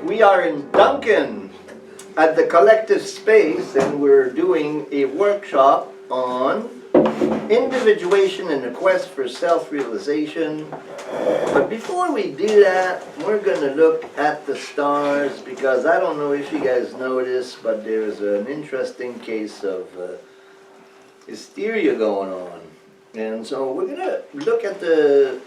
We are in Duncan at the collective space, and we're doing a workshop on individuation and the quest for self-realization. But before we do that, we're going to look at the stars, because I don't know if you guys noticed, but there's an interesting case of hysteria going on. And so we're going to look at the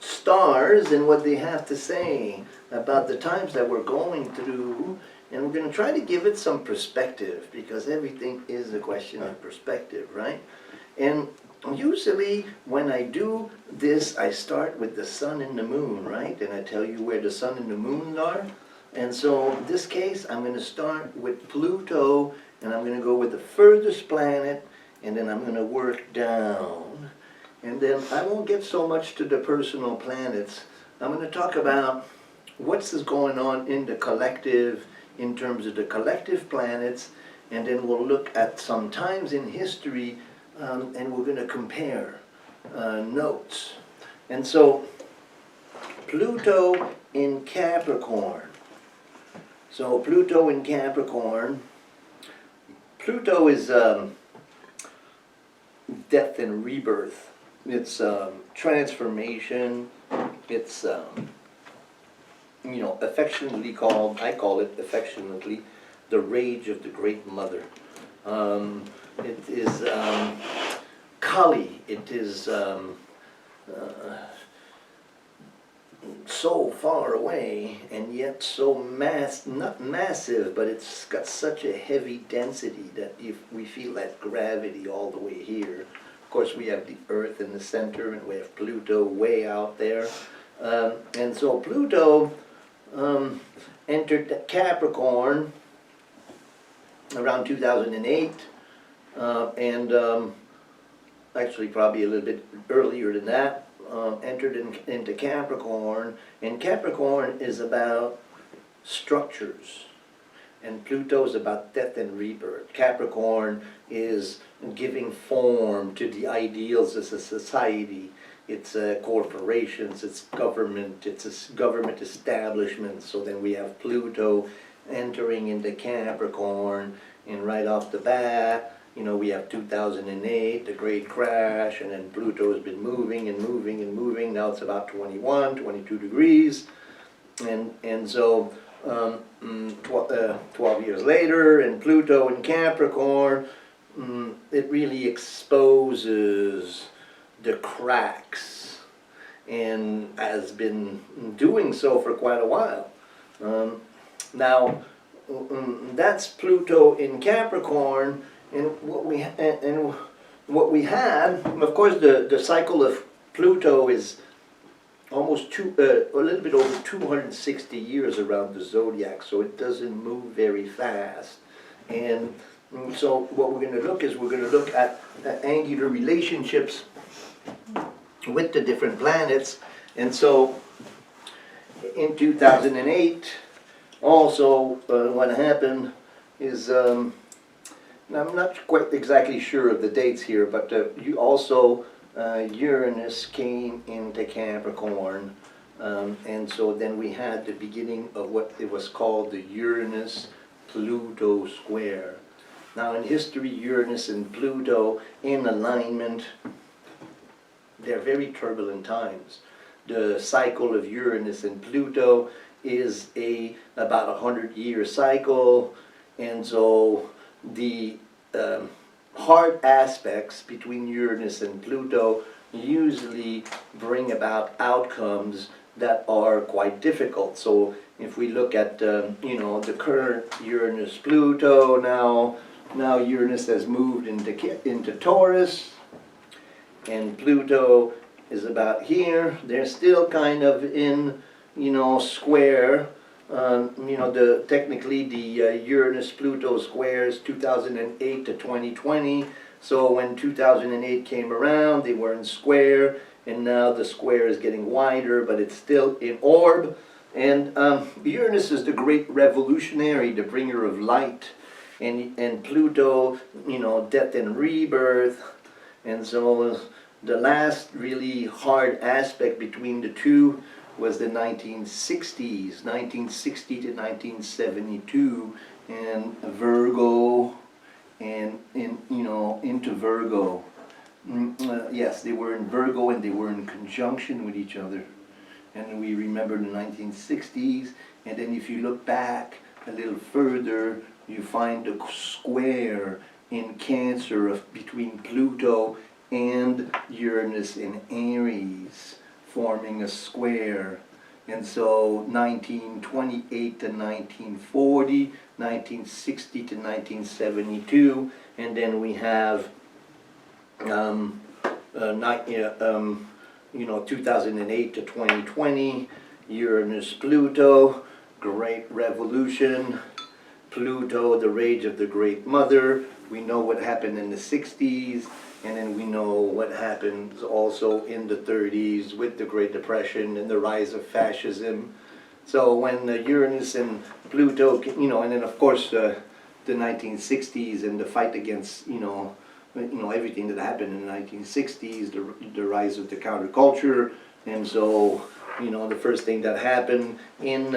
stars and what they have to say about the times that we're going through, and we're going to try to give it some perspective, because everything is a question of perspective, right? And usually when I do this, I start with the sun and the moon, right? And I tell you where the sun and the moon are. And so in this case, I'm going to start with Pluto, and I'm going to go with the furthest planet, and then I'm going to work down. And then I won't get so much to the personal planets. I'm going to talk about what's going on in the collective, in terms of the collective planets, and then we'll look at some times in history, and we're going to compare notes. And so, Pluto in Capricorn. So Pluto in Capricorn. Pluto is death and rebirth. It's transformation. It's affectionately called, I call it affectionately, the rage of the Great Mother. It is Kali. It is so far away, and yet so not massive, but it's got such a heavy density that we feel that gravity all the way here. Of course, we have the Earth in the center, and we have Pluto way out there. And so Pluto entered Capricorn around 2008, and actually probably a little bit earlier than that, entered into Capricorn. And Capricorn is about structures, and Pluto is about death and rebirth. Capricorn is giving form to the ideals of a society. It's corporations, it's government, it's government establishments. So then we have Pluto entering into Capricorn, and right off the bat, we have 2008, the great crash, and then Pluto has been moving and moving and moving. Now it's about 21, 22 degrees. And so 12 years later, and Pluto in Capricorn, it really exposes the cracks, and has been doing so for quite a while. Now, that's Pluto in Capricorn, and what we had, of course, the cycle of Pluto is almost a little bit over 260 years around the zodiac, so it doesn't move very fast. And so what we're going to look at angular relationships with the different planets. And so in 2008, also what happened is, I'm not quite exactly sure of the dates here, but Uranus came into Capricorn, and so then we had the beginning of what it was called the Uranus-Pluto square. Now in history, Uranus and Pluto in alignment, they're very turbulent times. The cycle of Uranus and Pluto is about 100-year cycle, and so the hard aspects between Uranus and Pluto usually bring about outcomes that are quite difficult. So if we look at the current Uranus-Pluto, now Uranus has moved into Taurus, and Pluto is about here. They're still kind of in square, You know, technically the Uranus-Pluto square is 2008 to 2020. So when 2008 came around, they were in square, and now the square is getting wider, but it's still in orb. And Uranus is the great revolutionary, the bringer of light, and Pluto, you know, death and rebirth. And so the last really hard aspect between the two was the 1960s, 1960 to 1972, and Virgo, and you know, into Virgo. Yes, they were in Virgo and they were in conjunction with each other. And we remember the 1960s, and then if you look back a little further, you find the square in Cancer between Pluto and Uranus in Aries, forming a square. And so 1928 to 1940, 1960 to 1972, and then we have you know, 2008 to 2020, Uranus-Pluto, Great Revolution, Pluto, the rage of the Great Mother. We know what happened in the 60s, and then we know what happens also in the 30s with the Great Depression and the rise of fascism. So when Uranus and Pluto, you know, and then of course the 1960s and the fight against, you know, everything that happened in the 1960s, the rise of the counterculture. And so, you know, the first thing that happened in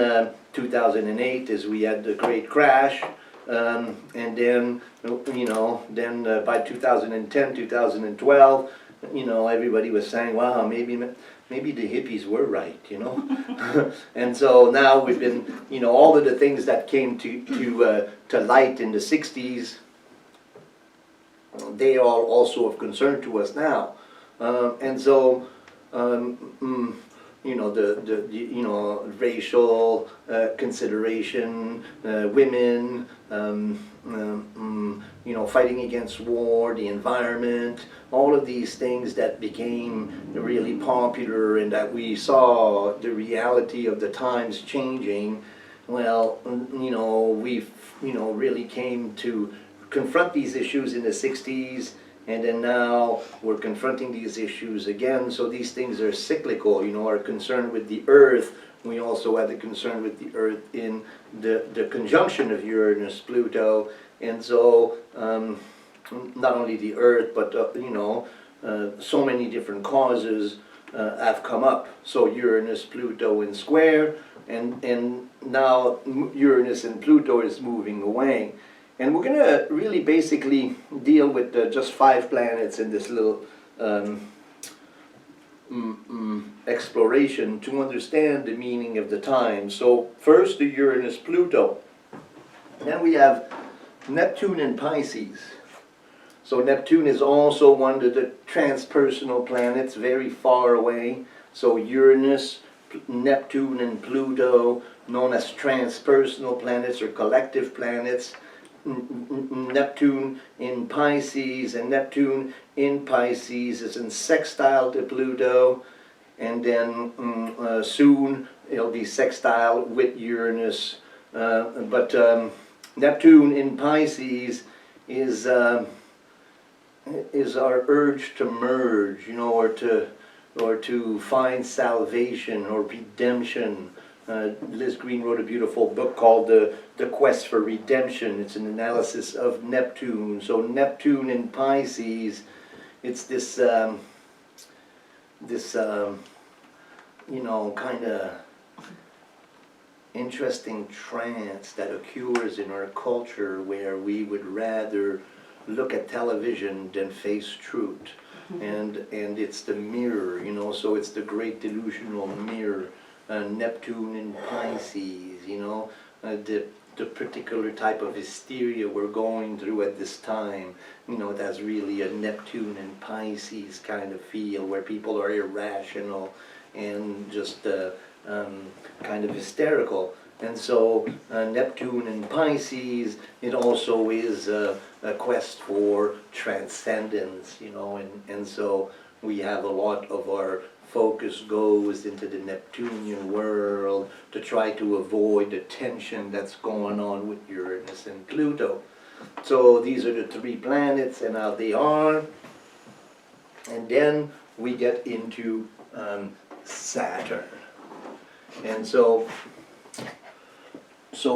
2008 is we had the great crash, and then, you know, then by 2010, 2012, you know, everybody was saying, wow, maybe the hippies were right, you know. And so now we've been, you know, all of the things that came to light in the 60s, they are also of concern to us now. And so, you know, the you know, racial consideration, women, you know, fighting against war, the environment, all of these things that became really popular and that we saw the reality of the times changing. Well, you know, we've, you know, really came to confront these issues in the 60s, and then now we're confronting these issues again. So these things are cyclical, you know, are concerned with the Earth. We also had a concern with the Earth in the conjunction of Uranus-Pluto, and so not only the Earth, but you know, so many different causes have come up. So Uranus-Pluto in square, and now Uranus and Pluto is moving away. And we're going to really basically deal with just 5 planets in this little exploration to understand the meaning of the time. So first the Uranus-Pluto. Then we have Neptune in Pisces. So Neptune is also one of the transpersonal planets, very far away. So Uranus, Neptune, and Pluto, known as transpersonal planets or collective planets. Neptune in Pisces, and Neptune in Pisces is in sextile to Pluto, and then soon it'll be sextile with Uranus. But Neptune in Pisces is our urge to merge, you know, or to find salvation or redemption. Liz Green wrote a beautiful book called The Quest for Redemption. It's an analysis of Neptune. So Neptune in Pisces, it's this, you know, kind of interesting trance that occurs in our culture where we would rather look at television than face truth. And it's the mirror, you know, so it's the great delusional mirror. Neptune in Pisces, you know, the particular type of hysteria we're going through at this time, you know, that's really a Neptune in Pisces kind of feel where people are irrational and just kind of hysterical. And so Neptune in Pisces, it also is a quest for transcendence, you know, and so we have a lot of our focus goes into the Neptunian world to try to avoid the tension that's going on with Uranus and Pluto. So these are the three planets and how they are. And then we get into Saturn. And so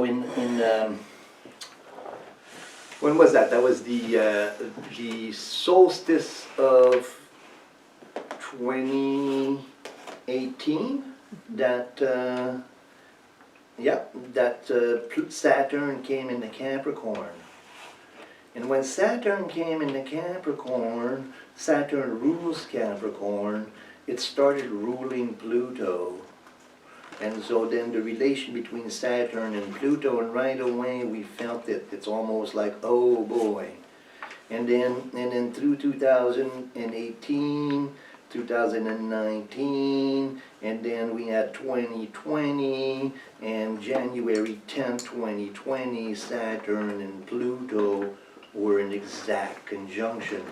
in when was that? That was the solstice of 2018. That Saturn came into Capricorn. And when Saturn came into Capricorn, Saturn rules Capricorn, it started ruling Pluto. And so then the relation between Saturn and Pluto, and right away we felt it. It's almost like, oh boy. And then through 2018, 2019, and then we had 2020, and January 10th, 2020, Saturn and Pluto were in exact conjunction.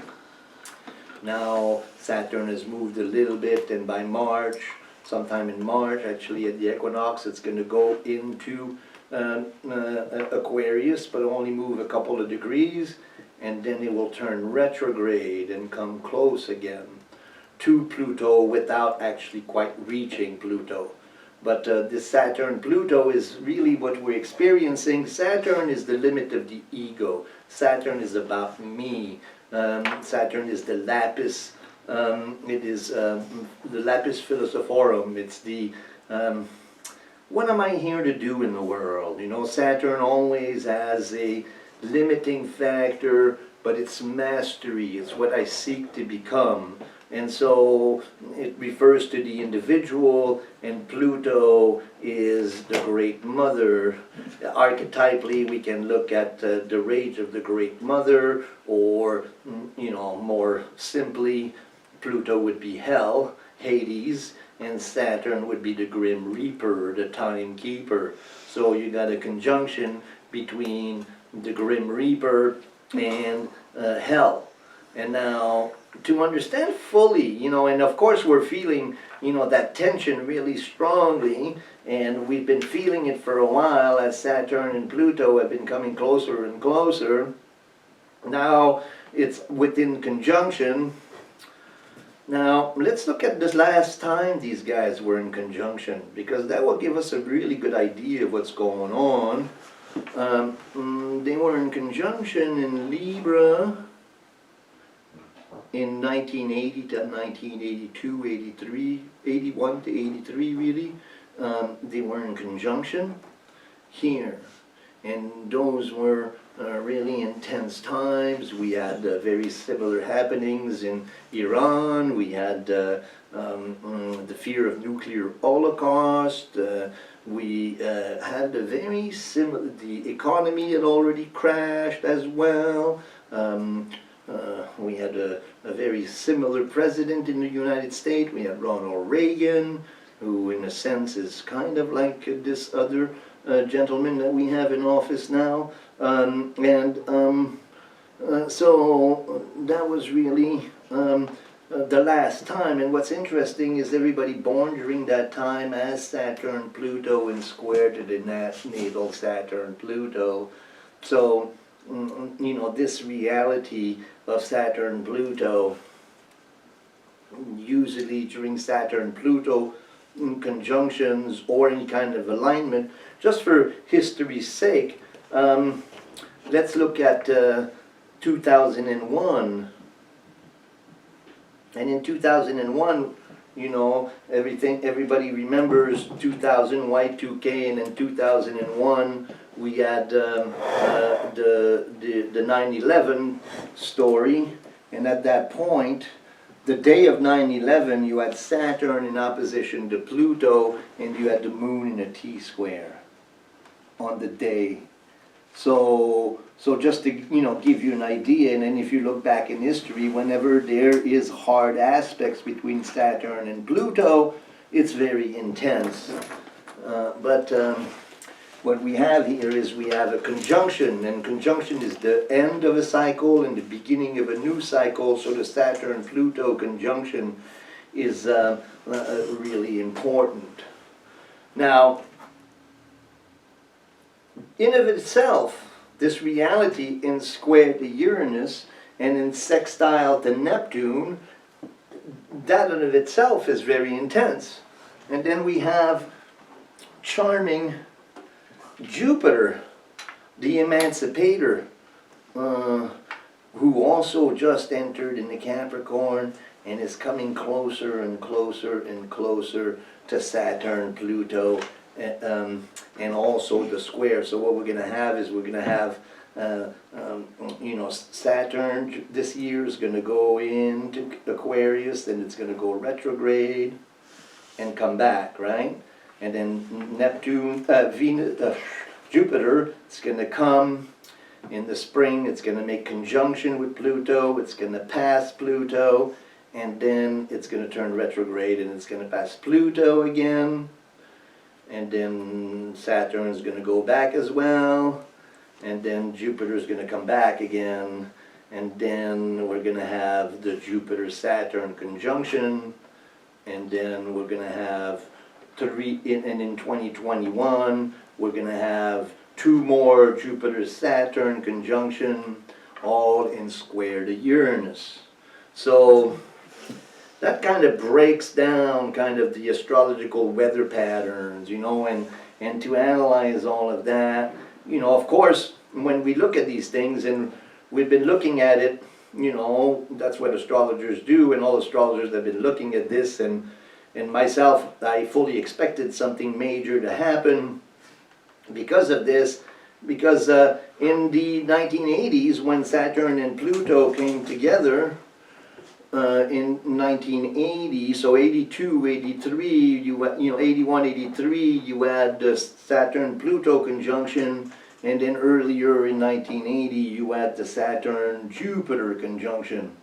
Now Saturn has moved a little bit, and by March, sometime in March, actually at the equinox, it's going to go into Aquarius, but only move a couple of degrees, and then it will turn retrograde and come close again to Pluto without actually quite reaching Pluto. But this Saturn-Pluto is really what we're experiencing. Saturn is the limit of the ego. Saturn is about me. Saturn is the lapis. It is the lapis philosophorum. It's the what am I here to do in the world? You know, Saturn always has a limiting factor, but it's mastery. It's what I seek to become. And so it refers to the individual, and Pluto is the Great Mother. Archetypally, we can look at the rage of the Great Mother, or, you know, more simply, Pluto would be Hell, Hades, and Saturn would be the Grim Reaper, the Timekeeper. So you got a conjunction between the Grim Reaper and Hell. And now, to understand fully, you know, and of course we're feeling, you know, that tension really strongly, and we've been feeling it for a while as Saturn and Pluto have been coming closer and closer. Now it's within conjunction. Now let's look at this last time these guys were in conjunction, because that will give us a really good idea of what's going on. They were in conjunction in Libra in 1980 to 1982, 83, 81 to 83 really. They were in conjunction here, and those were really intense times. We had very similar happenings in Iran. We had the fear of nuclear holocaust. We had a very similar, the economy had already crashed as well. We had a very similar president in the United States. We had Ronald Reagan, who in a sense is kind of like this other gentleman that we have in office now. So that was really the last time. And what's interesting is everybody born during that time as Saturn, Pluto, and square to the natal Saturn, Pluto. So, you know, this reality of Saturn, Pluto, usually during Saturn, Pluto conjunctions or any kind of alignment, just for history's sake, let's look at 2001. And in 2001, you know, everybody remembers 2000, Y2K, and in 2001 we had the 9/11 story, and at that point, the day of 9/11, you had Saturn in opposition to Pluto, and you had the moon in a T-square on the day. So just to, you know, give you an idea, and then if you look back in history, whenever there is hard aspects between Saturn and Pluto, it's very intense. But what we have here is we have a conjunction, and conjunction is the end of a cycle and the beginning of a new cycle. So the Saturn Pluto conjunction is really important. Now, in of itself, this reality in square to Uranus and in sextile to Neptune, that in of itself is very intense. And then we have charming Jupiter, the emancipator, who also just entered in the Capricorn and is coming closer and closer and closer to Saturn, Pluto, and also the square. So what we're going to have is we're going to have, Saturn this year is going to go into Aquarius, then it's going to go retrograde and come back, right? And then Neptune, Jupiter, it's going to come in the spring. It's going to make conjunction with Pluto. It's going to pass Pluto, and then it's going to turn retrograde, and it's going to pass Pluto again. And then Saturn is going to go back as well, and then Jupiter is going to come back again, and then we're going to have the Jupiter-Saturn conjunction, and then we're going to have and in 2021 we're going to have 2 more Jupiter-Saturn conjunction, all in square to Uranus. So that kind of breaks down kind of the astrological weather patterns, and to analyze all of that, of course, when we look at these things, and we've been looking at it, that's what astrologers do, and all astrologers have been looking at this, and myself, I fully expected something major to happen because of this, because in the 1980s, when Saturn and Pluto came together, in 1980, so 82, 83, 81, 83, you had the Saturn-Pluto conjunction, and then earlier in 1980, you had the Saturn-Jupiter conjunction.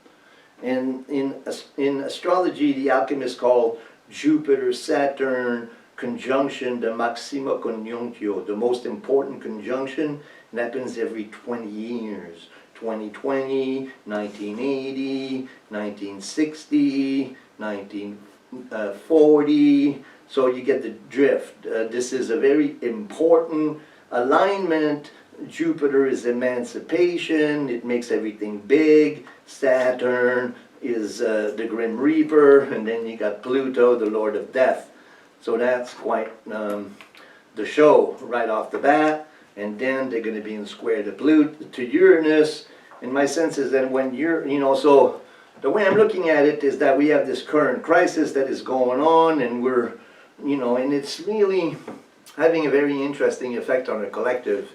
And in astrology, the alchemists call Jupiter-Saturn conjunction the Maxima Conjunctio, the most important conjunction, and that happens every 20 years. 2020, 1980, 1960, 1940, so you get the drift. This is a very important alignment. Jupiter is emancipation, it makes everything big. Saturn is the Grim Reaper, and then you got Pluto, the Lord of Death. So that's quite the show right off the bat. And then they're going to be in square to Uranus. And my sense is that when so the way I'm looking at it is that we have this current crisis that is going on, and we're, and it's really having a very interesting effect on the collective.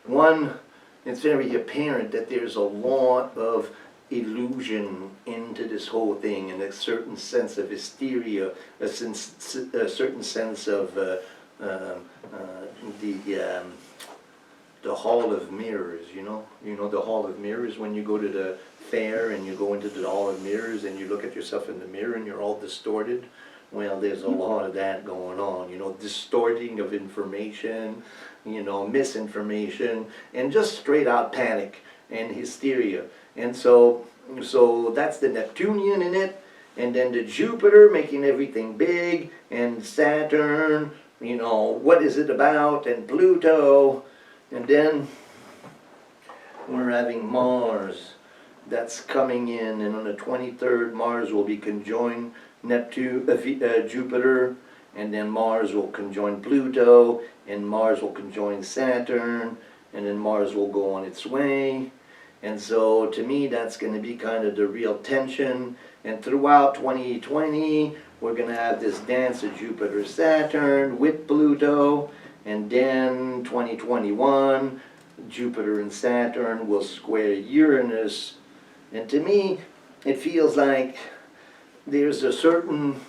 One, it's very apparent that there's a lot of illusion into this whole thing, and a certain sense of hysteria, a certain sense of the Hall of Mirrors, the Hall of Mirrors, when you go to the fair and you go into the Hall of Mirrors and you look at yourself in the mirror and you're all distorted. Well, there's a lot of that going on, distorting of information, misinformation, and just straight out panic and hysteria. And so that's the Neptunian in it, and then the Jupiter making everything big, and Saturn, what is it about, and Pluto. And then we're having Mars that's coming in, and on the 23rd, Mars will be conjoined Jupiter, and then Mars will conjoin Pluto, and Mars will conjoin Saturn, and then Mars will go on its way. And so to me, that's going to be kind of the real tension. And throughout 2020, we're going to have this dance of Jupiter-Saturn with Pluto. And then 2021, Jupiter and Saturn will square Uranus. And to me, it feels like there's a certain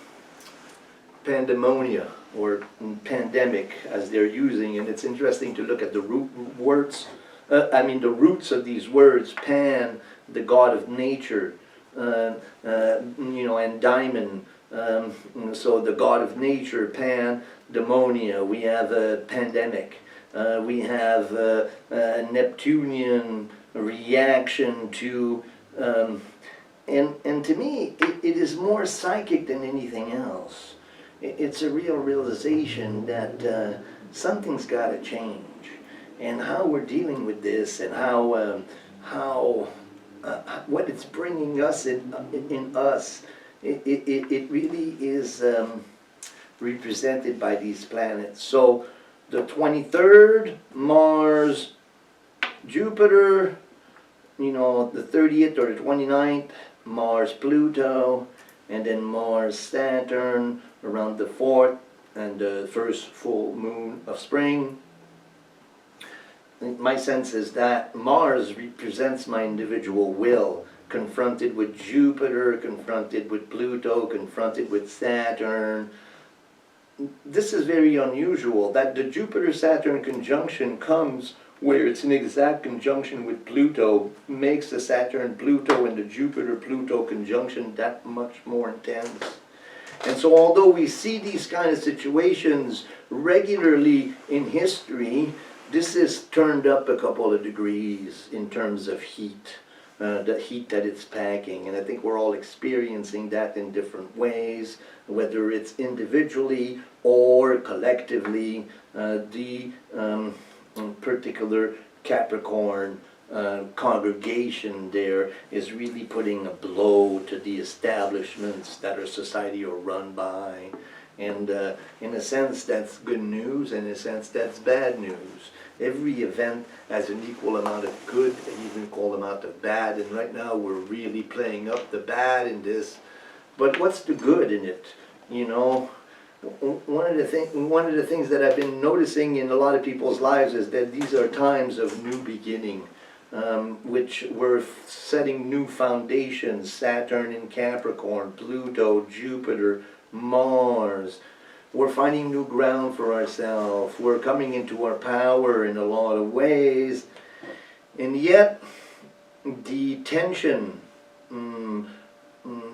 pandemonia or pandemic, as they're using, and it's interesting to look at the roots of these words. Pan, the god of nature, and Diamond, so the god of nature, Pan, demonia. We have a pandemic. We have a Neptunian reaction to, and to me, it is more psychic than anything else. It's a real realization that something's got to change, and how we're dealing with this, and how what it's bringing us in us. It really is represented by these planets. So the 23rd, Mars, Jupiter, the 30th or the 29th, Mars, Pluto, and then Mars, Saturn around the 4th and the first full moon of spring. My sense is that Mars represents my individual will, confronted with Jupiter, confronted with Pluto, confronted with Saturn. This is very unusual, that the Jupiter-Saturn conjunction comes where it's an exact conjunction with Pluto, makes the Saturn-Pluto and the Jupiter-Pluto conjunction that much more intense. And so although we see these kind of situations regularly in history, this is turned up a couple of degrees in terms of heat, the heat that it's packing. And I think we're all experiencing that in different ways, whether it's individually or collectively. The particular Capricorn congregation there is really putting a blow to the establishments that our society are run by. And in a sense that's good news, and in a sense that's bad news. Every event has an equal amount of good and even equal amount of bad, and right now we're really playing up the bad in this. But what's the good in it? One of the things that I've been noticing in a lot of people's lives is that these are times of new beginning, which we're setting new foundations. Saturn in Capricorn, Pluto, Jupiter, Mars. We're finding new ground for ourselves. We're coming into our power in a lot of ways. And yet, the tension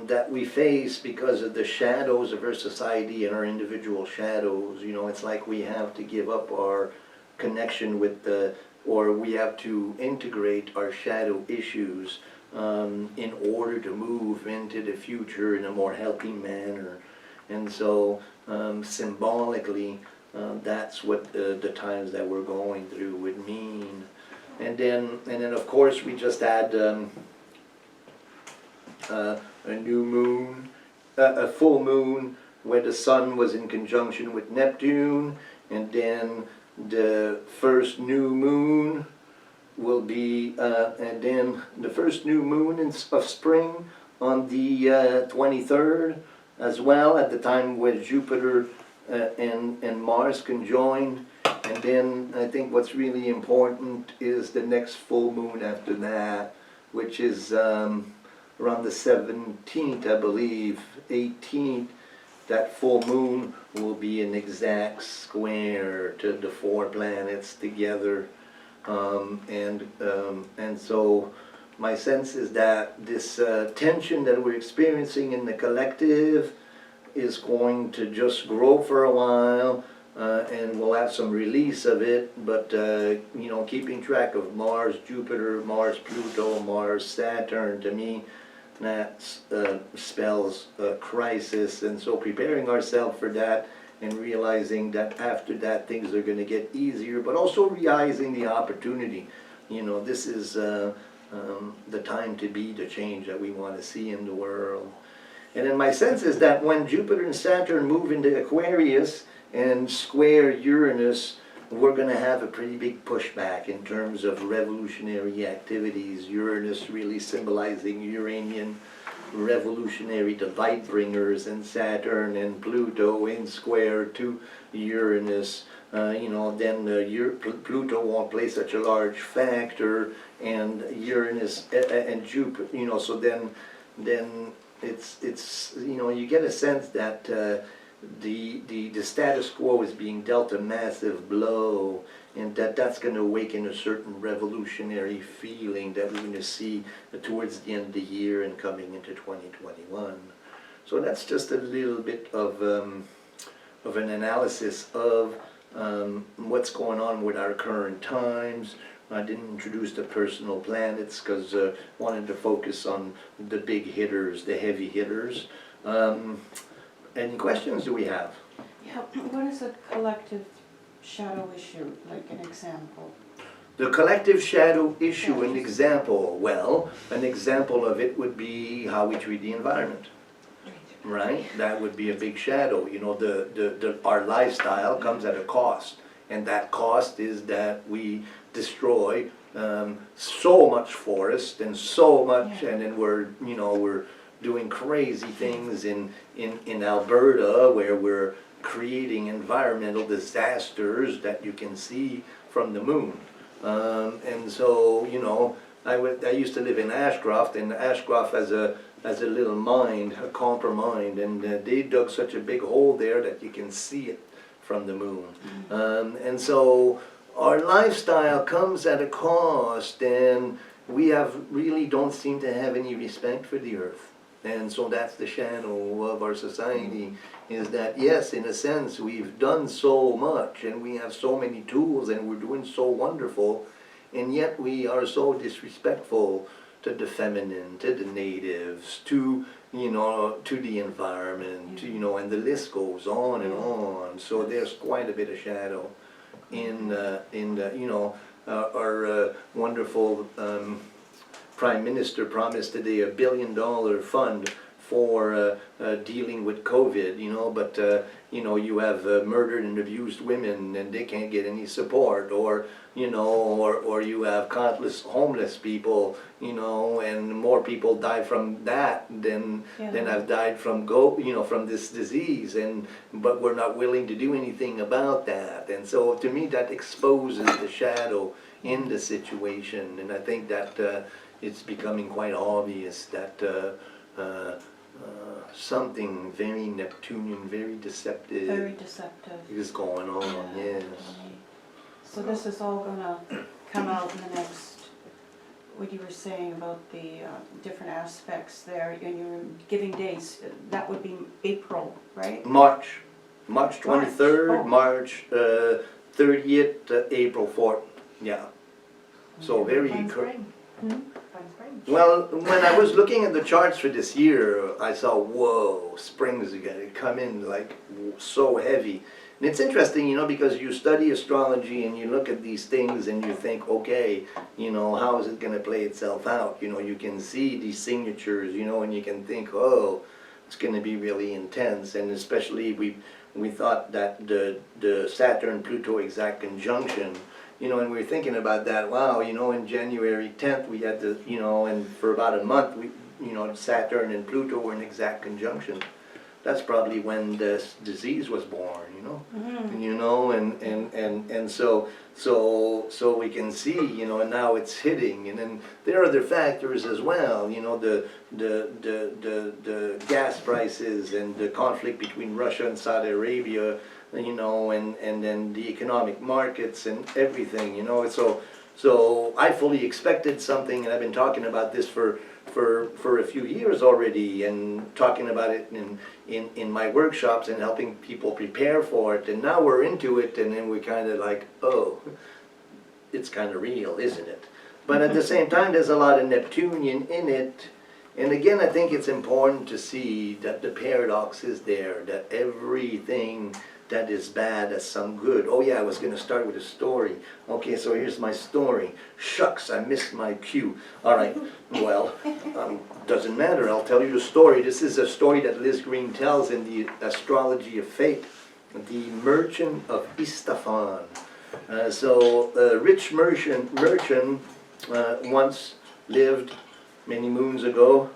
that we face because of the shadows of our society and our individual shadows, it's like we have to give up our connection with or we have to integrate our shadow issues in order to move into the future in a more healthy manner. And so symbolically, that's what the times that we're going through would mean. And then of course we just had a new moon, a full moon where the sun was in conjunction with Neptune, and then the first new moon will be, and then the first new moon of spring on the 23rd as well, at the time where Jupiter and Mars conjoined. And then I think what's really important is the next full moon after that, which is around the 17th, I believe, 18th. That full moon will be an exact square to the four planets together. And so my sense is that this tension that we're experiencing in the collective is going to just grow for a while, and we'll have some release of it, but keeping track of Mars, Jupiter, Mars, Pluto, Mars, Saturn, to me, that spells a crisis. And so preparing ourselves for that and realizing that after that things are going to get easier, but also realizing the opportunity. This is the time to be the change that we want to see in the world. And then my sense is that when Jupiter and Saturn move into Aquarius and square Uranus, we're going to have a pretty big pushback in terms of revolutionary activities. Uranus really symbolizing Uranian revolutionary, the light bringers, and Saturn and Pluto in square to Uranus. Then Pluto won't play such a large factor, and Uranus and Jupiter, so then it's you get a sense that the status quo is being dealt a massive blow, and that's going to awaken a certain revolutionary feeling that we're going to see towards the end of the year and coming into 2021. So that's just a little bit of an analysis of what's going on with our current times. I didn't introduce the personal planets because I wanted to focus on the big hitters, the heavy hitters. Any questions do we have? Yeah, what is a collective shadow issue, like an example? The collective shadow issue, an example, well, an example of it would be how we treat the environment. Right? That would be a big shadow. You know, our lifestyle comes at a cost. And that cost is that we destroy so much forest and so much, and then we're doing crazy things in Alberta where we're creating environmental disasters that you can see from the moon. And so, I used to live in Ashcroft, and Ashcroft has a little mine, a copper mine, and they dug such a big hole there that you can see it from the moon. And so our lifestyle comes at a cost, and we really don't seem to have any respect for the earth. And so that's the shadow of our society, is that yes, in a sense, we've done so much, and we have so many tools, and we're doing so wonderful, and yet we are so disrespectful to the feminine, to the natives, to the environment, and the list goes on and on. So there's quite a bit of shadow in our wonderful Prime Minister promised today $1 billion fund for dealing with COVID, but you have murdered and abused women and they can't get any support, or you have countless homeless people, and more people die from that than have died from from this disease, but we're not willing to do anything about that. And so to me that exposes the shadow in the situation, and I think that it's becoming quite obvious that something very Neptunian, very deceptive is going on, yes. So this is all gonna come out in the next, what you were saying about the different aspects there, and you were giving dates, that would be April, right? March 23rd, March. March 30th, April 4th, yeah. So very well, when I was looking at the charts for this year, I saw, whoa, spring's gonna come in like so heavy. And it's interesting, because you study astrology and you look at these things and you think, okay, how is it gonna play itself out? You can see these signatures, and you can think, oh, it's gonna be really intense. And especially we thought that the Saturn Pluto exact conjunction, and we were thinking about that, wow, in January 10th we had and for about a month, Saturn and Pluto were in exact conjunction. That's probably when this disease was born, and so we can see, and now it's hitting, and then there are other factors as well, the gas prices and the conflict between Russia and Saudi Arabia, and then the economic markets and everything, so I fully expected something, and I've been talking about this for a few years already, and talking about it in my workshops and helping people prepare for it, and now we're into it, and then we're kind of like, oh, it's kind of real, isn't it? But at the same time, there's a lot of Neptunian in it, and again, I think it's important to see that the paradox is there, that everything that is bad has some good. Oh yeah, I was going to start with a story. Okay, so here's my story. Shucks, I missed my cue. All right, well, doesn't matter. I'll tell you the story. This is a story that Liz Green tells in the Astrology of Fate, the Merchant of Istafan. So a rich merchant once lived many moons ago,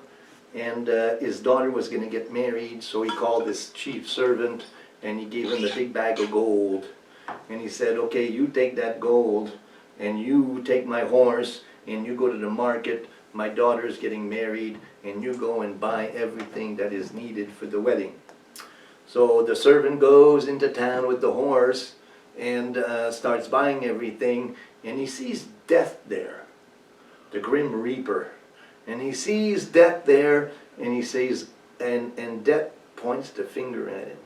and his daughter was going to get married, so he called his chief servant, and he gave him a big bag of gold, and he said, okay, you take that gold, and you take my horse, and you go to the market, my daughter's getting married, and you go and buy everything that is needed for the wedding. So the servant goes into town with the horse, and starts buying everything, and he sees death there, the Grim Reaper, and he sees death there, and he says, and death points the finger at him.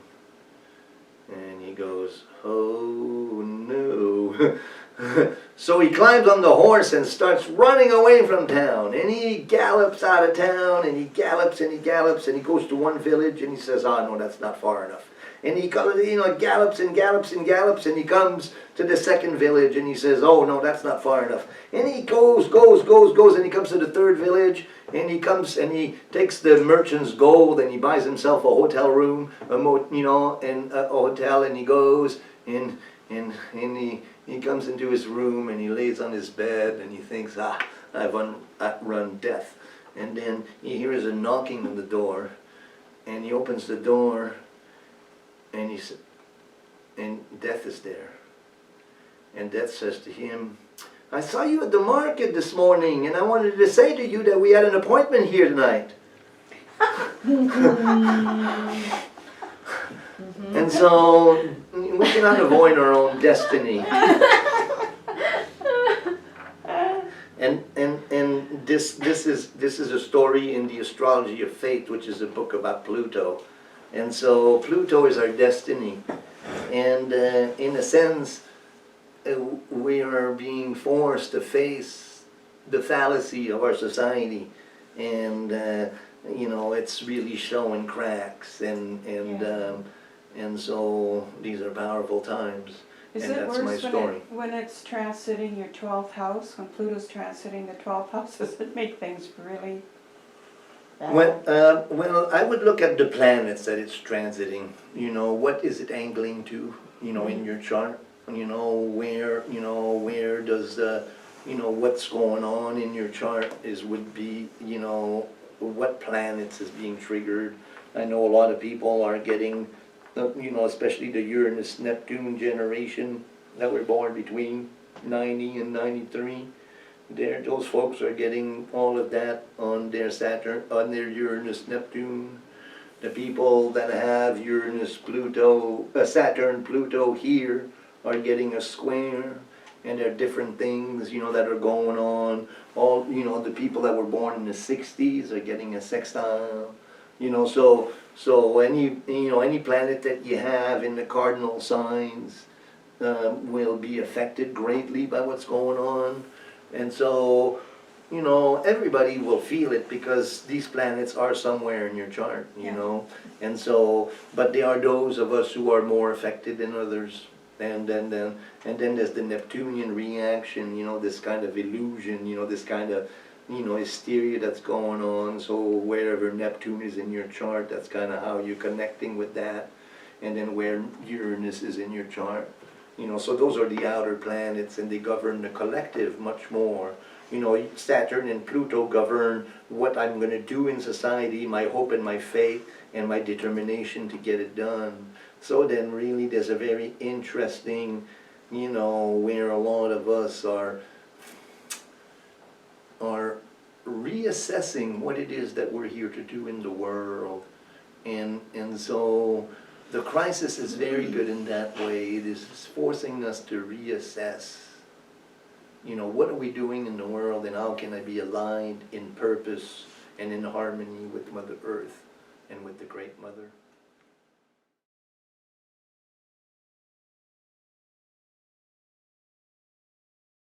And he goes, oh no. So he climbs on the horse and starts running away from town. And he gallops out of town, and he gallops and he gallops, and he goes to one village, and he says, oh no, that's not far enough. And he gallops and gallops and gallops, and he comes to the second village, and he says, oh no, that's not far enough. And he goes, and he comes to the third village, and he comes and he takes the merchant's gold, and he buys himself a hotel room, and a hotel, and he goes, and he comes into his room, and he lays on his bed, and he thinks, I've outrun death. And then he hears a knocking on the door, and he opens the door, and death is there. And death says to him, I saw you at the market this morning, and I wanted to say to you that we had an appointment here tonight. And so we cannot avoid our own destiny. And this is a story in the Astrology of Fate, which is a book about Pluto. And so Pluto is our destiny. And in a sense, we are being forced to face the fallacy of our society. And, it's really showing cracks. And so these are powerful times. Is it worse when it's transiting your 12th house? When Pluto's transiting the 12th house, does it make things really bad? Well, I would look at the planets that it's transiting. What is it angling to? In your chart. Where does what's going on in your chart would be. What planets is being triggered. I know a lot of people are getting. Especially the Uranus-Neptune generation that were born between 90 and 93. Those folks are getting all of that on their their Uranus-Neptune. The people that have Saturn, Pluto here are getting a square, and there are different things, that are going on. All, the people that were born in the 60s are getting a sextile. So any planet that you have in the cardinal signs will be affected greatly by what's going on. And so, everybody will feel it because these planets are somewhere in your chart, you know. And so, but there are those of us who are more affected than others. And then there's the Neptunian reaction, this kind of illusion, this kind of hysteria that's going on. So wherever Neptune is in your chart, that's kind of how you're connecting with that. And then where Uranus is in your chart, so those are the outer planets, and they govern the collective much more. Saturn and Pluto govern what I'm going to do in society, my hope and my faith, and my determination to get it done. So then really there's a very interesting, where a lot of us are reassessing what it is that we're here to do in the world. And so the crisis is very good in that way. It is forcing us to reassess, what are we doing in the world, and how can I be aligned in purpose and in harmony with Mother Earth and with the Great Mother.